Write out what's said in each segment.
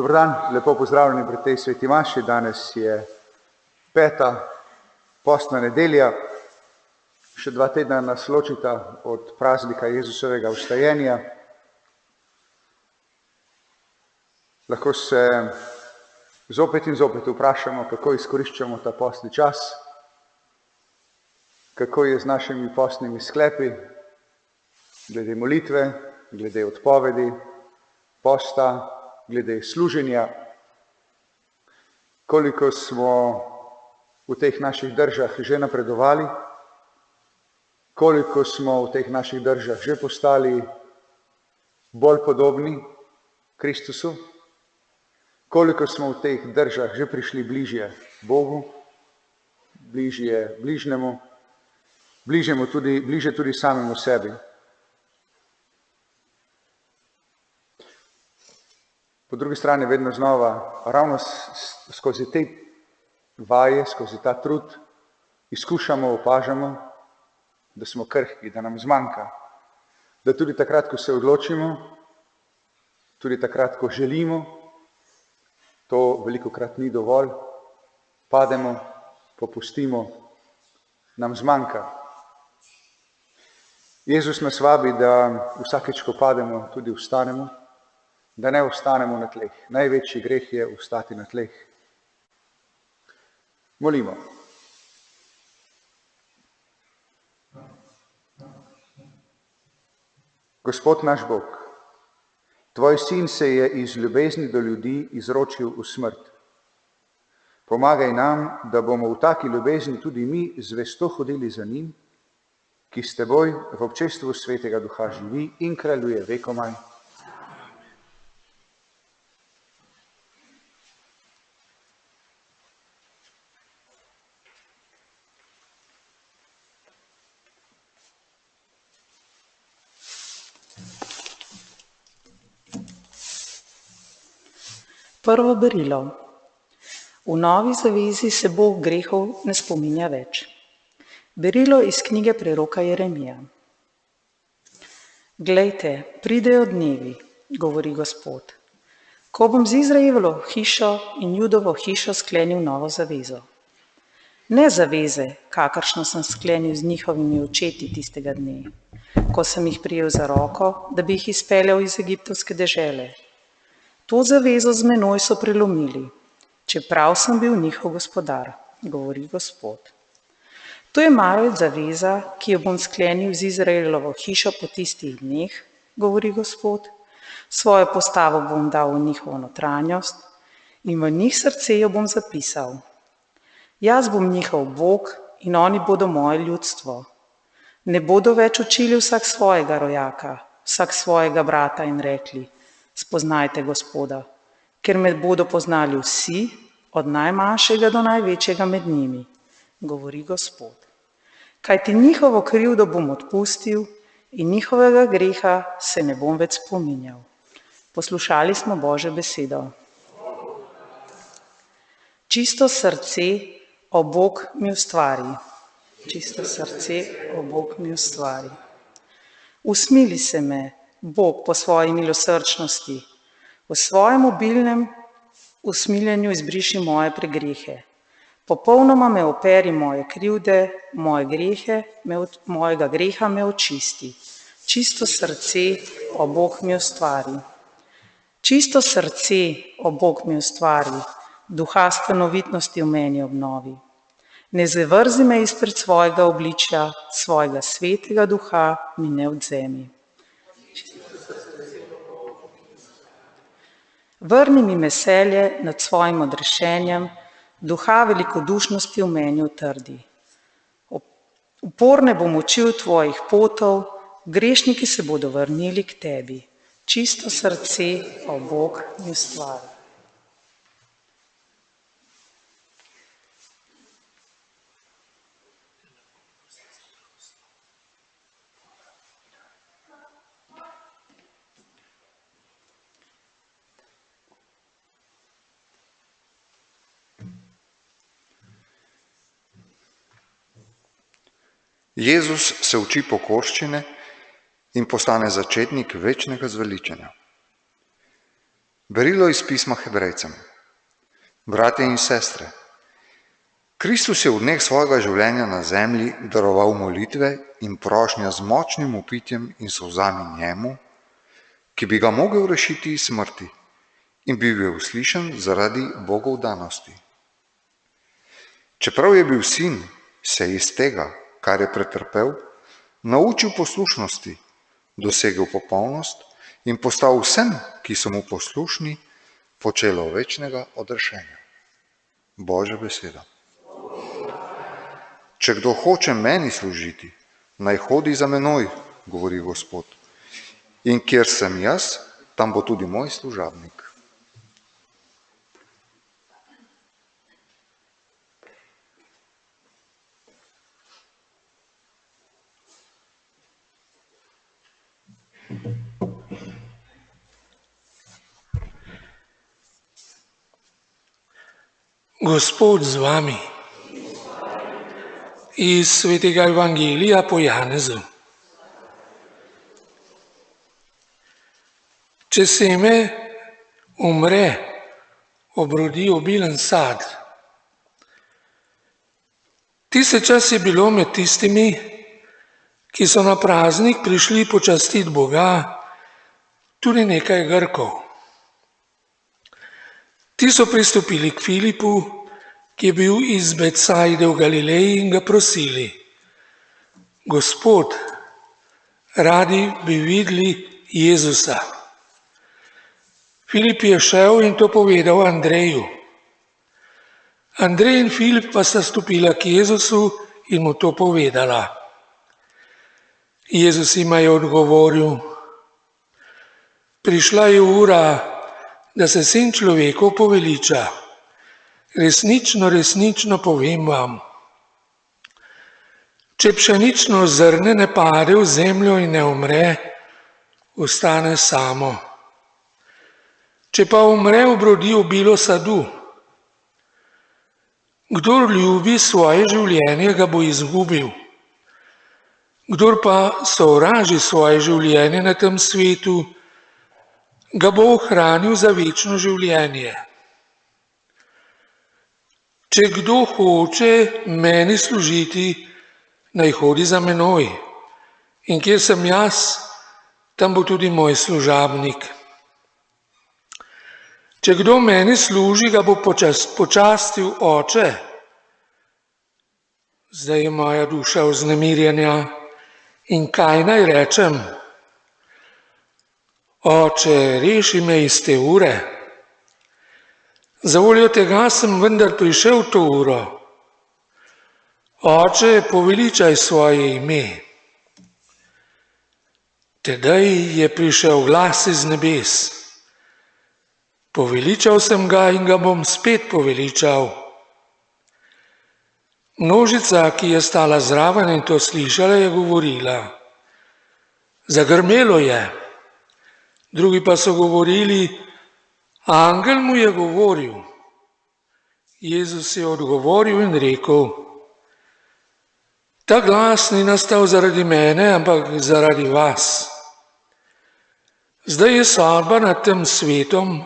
Dober dan, lepo pozdravljeni pri tej sveti maši. Danes je 5. postna nedelja. Še 2 tedna nas ločita od praznika Jezusovega vstajenja. Lahko se zopet in zopet vprašamo, kako izkoriščamo ta postni čas, kako je z našimi postnimi sklepi, glede molitve, glede odpovedi, posta, glede služenja, koliko smo v teh naših držah že napredovali, koliko smo v teh naših držah že postali bolj podobni Kristusu, koliko smo v teh držah že prišli bližje Bogu, bližje bližnjemu, bližje tudi samemu sebi. Po drugi strani vedno znova, ravno skozi te vaje, skozi ta trud, izkušamo, opažamo, da smo krhki, da nam zmanjka. Da tudi takrat, ko se odločimo, tudi takrat, ko želimo, to velikokrat ni dovolj, pademo, popustimo, nam zmanjka. Jezus nas vabi, da vsakeč, ko pademo, tudi vstanemo, da ne ostanemo na tleh. Največji greh je ostati na tleh. Molimo. Gospod naš Bog, Tvoj sin se je iz ljubezni do ljudi izročil v smrt. Pomagaj nam, da bomo v taki ljubezni tudi mi zvesto hodili za njim, ki s Teboj v občestvu Svetega Duha živi in kraljuje vekomaj. Prvo berilo. V novi zavezi se Bog grehov ne spominja več. Berilo iz knjige preroka Jeremija. Glejte, pridejo dnevi, govori Gospod, ko bom z Izraelovo hišo in Judovo hišo sklenil novo zavezo. Ne zaveze, kakršno sem sklenil z njihovimi očeti tistega dne, ko sem jih prijel za roko, da bi jih izpeljal iz egiptovske dežele. To zavezo z menoj so prelomili, čeprav sem bil njihov gospodar, govori Gospod. To je marveč zaveza, ki jo bom sklenil z Izraelovo hišo po tistih dneh, govori Gospod. Svojo postavo bom dal v njihovo notranjost in v njih srce jo bom zapisal. Jaz bom njihov Bog in oni bodo moje ljudstvo. Ne bodo več učili vsak svojega rojaka, vsak svojega brata in rekli, spoznajte Gospoda, ker me bodo poznali vsi, od najmanjšega do največjega med njimi, govori Gospod. Kajti njihovo krivdo bom odpustil in njihovega greha se ne bom več spominjal. Poslušali smo Božjo besedo. Čisto srce, o Bog mi ustvari. Čisto srce, o Bog mi ustvari. Usmili se me, Bog po svoji milosrčnosti, v svojem obilnem usmiljenju izbriši moje pregrehe. Popolnoma me operi moje krivde, mojega greha me očisti. Čisto srce, o Bog mi ustvari. Čisto srce, o Bog mi ustvari, duha stanovitnosti v meni obnovi. Ne zavrzi me izpred svojega obličja, svojega svetega duha mi ne odvzemi. Vrni mi veselje nad svojim odrešenjem, duha velikodušnosti v meni utrdi. Uporne bom učil tvojih potov, grešniki se bodo vrnili k tebi. Čisto srce, o Bog mi ustvari. Jezus se uči pokorščine in postane začetnik večnega zveličanja. Berilo iz pisma Hebrejcem. Bratje in sestre, Kristus je v dneh svojega življenja na zemlji daroval molitve in prošnja z močnim vpitjem in solzami njemu, ki bi ga mogel rešiti iz smrti in bi bil uslišan zaradi Bogov danosti. Čeprav je bil sin, se je iz tega, kar je pretrpel, naučil poslušnosti, dosegel popolnost in postal vsem, ki so mu poslušni, počelo večnega odrešenja. Božja beseda. Če kdo hoče meni služiti, naj hodi za menoj, govori Gospod. In kjer sem jaz, tam bo tudi moj služabnik. Gospod z vami. Iz svetega Evangelija po Janezu. Če seme umre, obrodi obilen sad. Tiste čas je bilo med tistimi, ki so na praznik prišli počastiti Boga, tudi nekaj Grkov. Ti so pristopili k Filipu, ki je bil iz Betsajde v Galileji, in ga prosili: Gospod, radi bi videli Jezusa. Filip je šel in to povedal Andreju. Andrej in Filip pa sta stopila k Jezusu in mu to povedala. Jezus jima je odgovoril: Prišla je ura, da se Sin človekov poveliča. Resnično, resnično povem vam, če pšenično zrne ne pade v zemljo in ne umre, ostane samo. Če pa umre, obrodi obilo sadu. Kdor ljubi svoje življenje, ga bo izgubil. Kdor pa sovraži svoje življenje na tem svetu, ga bo ohranil za večno življenje. Če kdo hoče meni služiti, naj hodi za menoj. In kjer sem jaz, tam bo tudi moj služabnik. Če kdo meni služi, ga bo počastil Oče. Zdaj je moja duša vznemirjena. In kaj naj rečem? Oče, reši me iz te ure. Zavoljo tega sem vendar prišel v to uro. Oče, poveličaj svoje ime. Tedaj je prišel glas iz nebes. Poveličal sem ga in ga bom spet poveličal. Množica, ki je stala zraven in to slišala, je govorila: Zagrmelo je. Drugi pa so govorili: Angel mu je govoril. Jezus je odgovoril in rekel: Ta glas ni nastal zaradi mene, ampak zaradi vas. Zdaj je sodba nad tem svetom,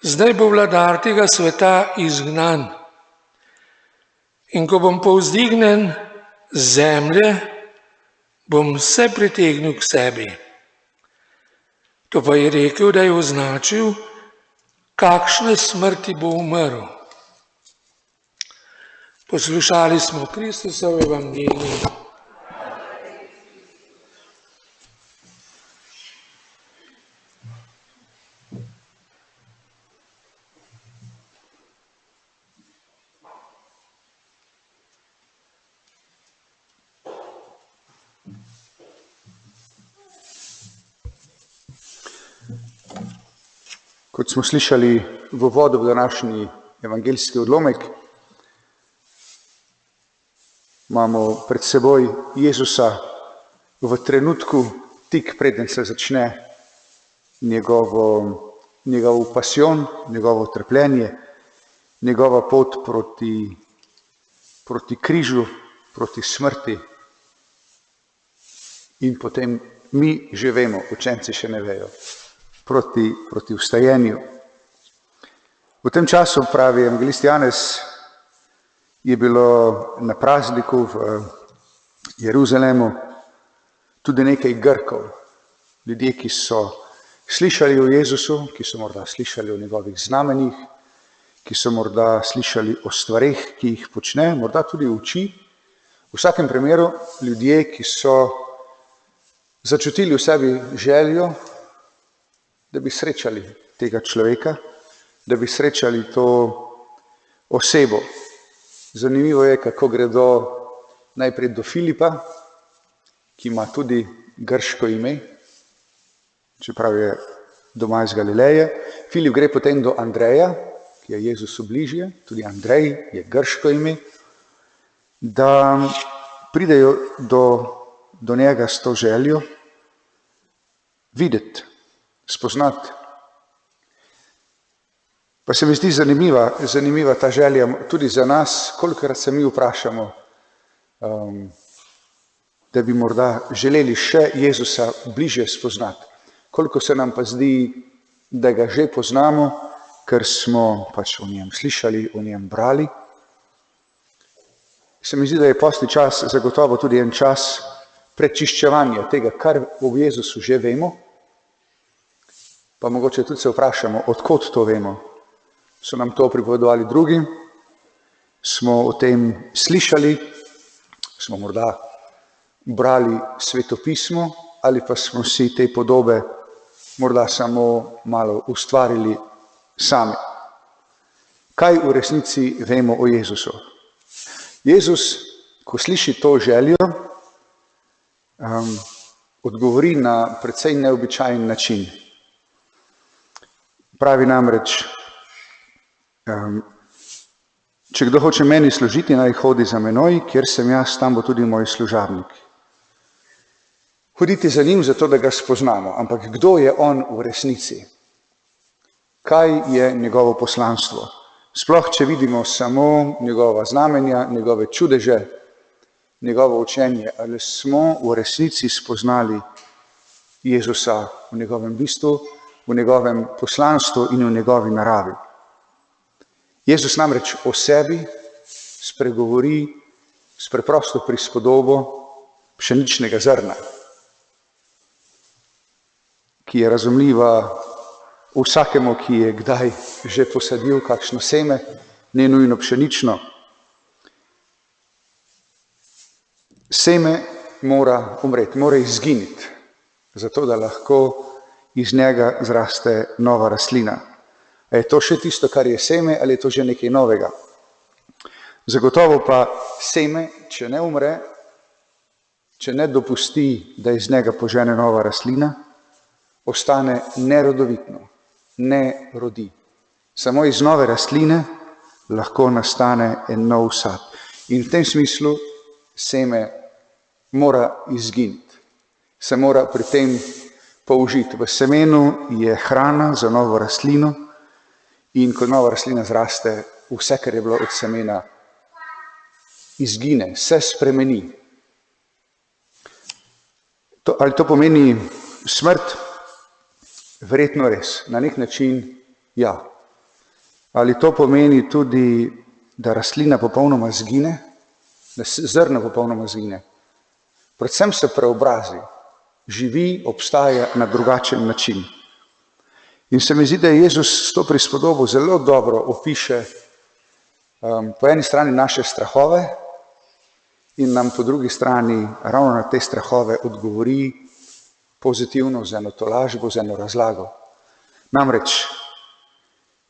zdaj bo vladar tega sveta izgnan. In ko bom povzdignen z zemlje, bom vse pritegnil k sebi. To pa je rekel, da je označil, kakšne smrti bo umrl. Poslušali smo Kristusov evangelij. Kot smo slišali v uvodu v današnji evangeljski odlomek, imamo pred seboj Jezusa v trenutku, tik preden se začne njegov pasijon, njegovo trpljenje, njegova pot proti križu, proti smrti. In potem mi že vemo, učenci še ne vejo, proti vstajenju. V tem času, pravi evangelist Janez, je bilo na prazniku v Jeruzalemu tudi nekaj Grkov, ljudje, ki so slišali o Jezusu, ki so morda slišali o njegovih znamenjih, ki so morda slišali o stvareh, ki jih počne, morda tudi uči. V vsakem primeru ljudje, ki so začutili v sebi željo, da bi srečali tega človeka, da bi srečali to osebo. Zanimivo je, kako gredo najprej do Filipa, ki ima tudi grško ime, čeprav je doma iz Galileje. Filip gre potem do Andreja, ki je Jezusu bližje, tudi Andrej je grško ime, da pridejo do njega s to željo videti, spoznati. Pa se mi zdi zanimiva ta želja tudi za nas, kolikokrat se mi vprašamo, da bi morda želeli še Jezusa bližje spoznati. Koliko se nam pa zdi, da ga že poznamo, ker smo pač o njem slišali, o njem brali. Se mi zdi, da je postni čas zagotovo tudi en čas prečiščevanja tega, kar o Jezusu že vemo, pa mogoče tudi se vprašamo, odkot to vemo. So nam to pripovedovali drugi, smo o tem slišali, smo morda brali svetopismo ali pa smo si te podobe morda samo malo ustvarili sami. Kaj v resnici vemo o Jezusu? Jezus, ko sliši to željo, odgovori na precej neobičajen način. Pravi namreč, če kdo hoče meni služiti, naj hodi za menoj, kjer sem jaz, tam bo tudi moj služabnik. Hoditi za njim zato, da ga spoznamo, ampak kdo je on v resnici? Kaj je njegovo poslanstvo? Sploh, če vidimo samo njegova znamenja, njegove čudeže, njegovo učenje, ali smo v resnici spoznali Jezusa v njegovem bistvu, v njegovem poslanstvu in v njegovi naravi. Jezus namreč o sebi spregovori s preprosto prispodobo pšeničnega zrna, ki je razumljiva vsakemu, ki je kdaj že posadil kakšno seme, ne nujno pšenično. Seme mora umreti, mora izginiti, zato da lahko iz njega zraste nova rastlina. A je to še tisto, kar je seme, ali je to že nekaj novega? Zagotovo pa seme, če ne umre, če ne dopusti, da iz njega požene nova rastlina, ostane nerodovitno, ne rodi. Samo iz nove rastline lahko nastane en nov sad. In v tem smislu seme mora izginiti, se mora pri tem použiti. V semenu je hrana za novo rastlino in ko nova rastlina zraste, vse, kar je bilo od semena, izgine, se spremeni. Ali to pomeni smrt? Verjetno res, na nek način ja. Ali to pomeni tudi, da rastlina popolnoma zgine, da zrno popolnoma zgine? Predvsem se preobrazi, živi, obstaja na drugačen način. In se mi zdi, da Jezus s to prispodobo zelo dobro opiše po eni strani naše strahove in nam po drugi strani ravno na te strahove odgovori pozitivno, z eno tolažbo, z eno razlago. Namreč,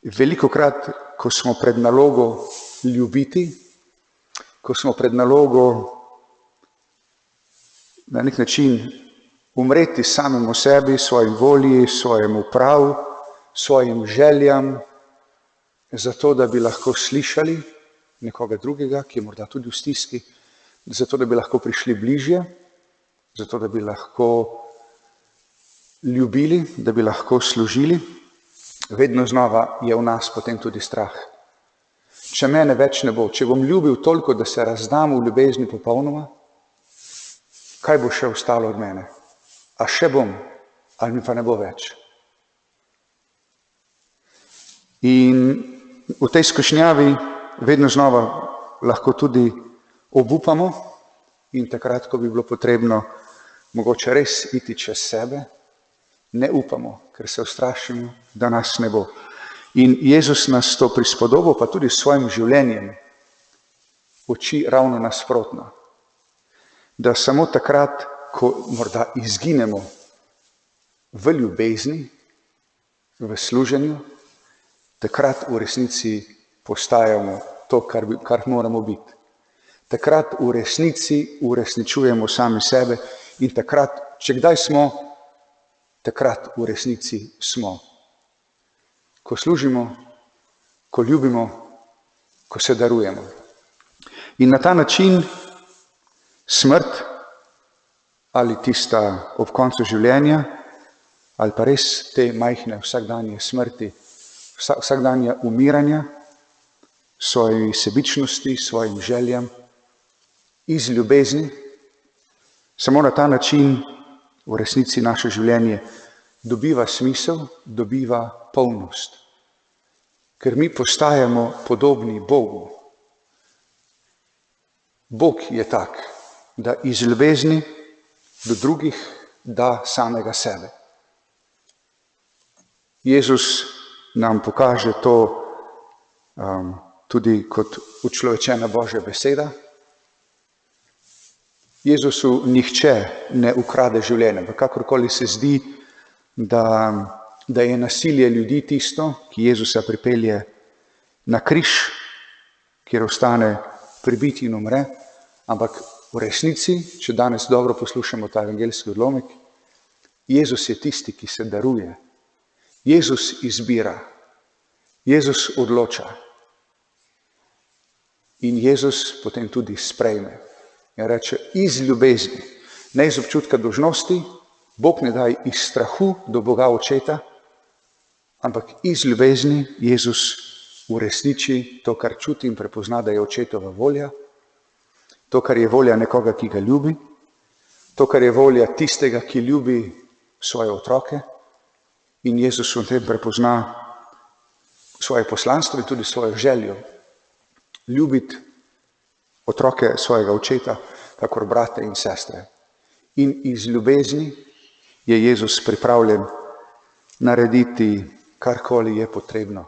velikokrat, ko smo pred nalogo ljubiti, ko smo pred nalogo na nek način umreti samemu sebi, svojim volji, svojemu pravu, svojim željam, zato da bi lahko slišali nekoga drugega, ki je morda tudi v stiski, zato da bi lahko prišli bližje, zato da bi lahko ljubili, da bi lahko služili, vedno znova je v nas potem tudi strah. Če mene več ne bo, če bom ljubil toliko, da se razdam v ljubezni popolnoma, kaj bo še ostalo od mene? A še bom, ali mi pa ne bo več? In v tej skušnjavi vedno znova lahko tudi obupamo in takrat, ko bi bilo potrebno mogoče res iti čez sebe, ne upamo, ker se ustrašimo, da nas ne bo. In Jezus nas to prispodobo, pa tudi s svojim življenjem, uči ravno nasprotno. Da samo takrat, ko morda izginemo v ljubezni, v služenju, takrat v resnici postajamo to, kar moramo biti. Takrat v resnici uresničujemo sami sebe in takrat, če kdaj smo, takrat v resnici smo. Ko služimo, ko ljubimo, ko se darujemo. In na ta način smrt ali tista ob koncu življenja ali pa res te majhne vsakdanje smrti, vsakdanja umiranja, svoji sebičnosti, svojim željam, iz ljubezni, samo na ta način v resnici naše življenje dobiva smisel, dobiva polnost. Ker mi postajamo podobni Bogu. Bog je tak, da iz ljubezni do drugih da samega sebe. Jezus nam pokaže to tudi kot učlovečena Božja beseda. Jezusu nihče ne ukrade življenja, pa kakorkoli se zdi, da je nasilje ljudi tisto, ki Jezusa pripelje na križ, kjer ostane pribit in umre, ampak v resnici, če danes dobro poslušamo ta evangeljski odlomek, Jezus je tisti, ki se daruje. Jezus izbira, Jezus odloča in Jezus potem tudi sprejme. In reče, iz ljubezni, ne iz občutka dolžnosti, Bog ne daje iz strahu do Boga Očeta, ampak iz ljubezni Jezus uresniči to, kar čuti in prepozna, da je Očetova volja, to, kar je volja nekoga, ki ga ljubi, to, kar je volja tistega, ki ljubi svoje otroke, in Jezus v tem prepozna svoje poslanstvo in tudi svojo željo ljubiti otroke svojega očeta, kakor brate in sestre. In iz ljubezni je Jezus pripravljen narediti karkoli je potrebno.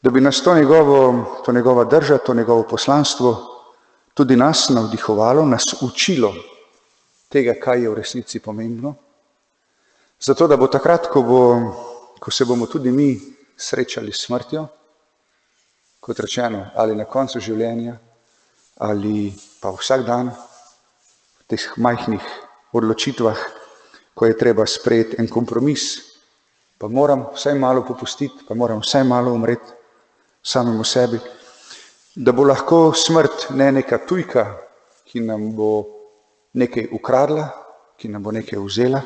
Da bi nas to njegova drža, to njegovo poslanstvo tudi nas navdihovalo, nas učilo tega, kaj je v resnici pomembno. Zato, da bo takrat, ko se bomo tudi mi srečali s smrtjo, kot rečeno, ali na koncu življenja, ali pa vsak dan v teh majhnih odločitvah, ko je treba sprejeti en kompromis, pa moram vsaj malo popustiti, pa moram vsaj malo umreti samemu sebi, da bo lahko smrt ne neka tujka, ki nam bo nekaj ukradla, ki nam bo nekaj vzela,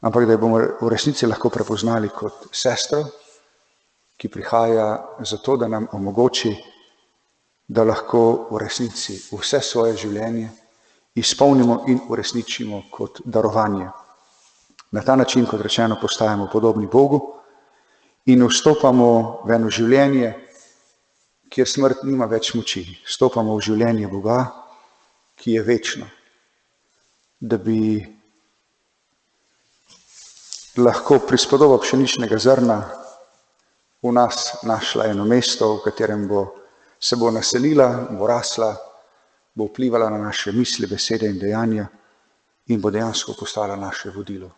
ampak da jo bomo v resnici lahko prepoznali kot sestro, ki prihaja zato, da nam omogoči, da lahko v resnici vse svoje življenje izpolnimo in uresničimo kot darovanje. Na ta način, kot rečeno, postajamo podobni Bogu in vstopamo v eno življenje, kjer smrt nima več moči. Vstopamo v življenje Boga, ki je večno. Da bi lahko prispodoba pšeničnega zrna v nas našla eno mesto, v katerem se bo naselila, bo rasla, bo vplivala na naše misli, besede in dejanja in bo dejansko postala naše vodilo.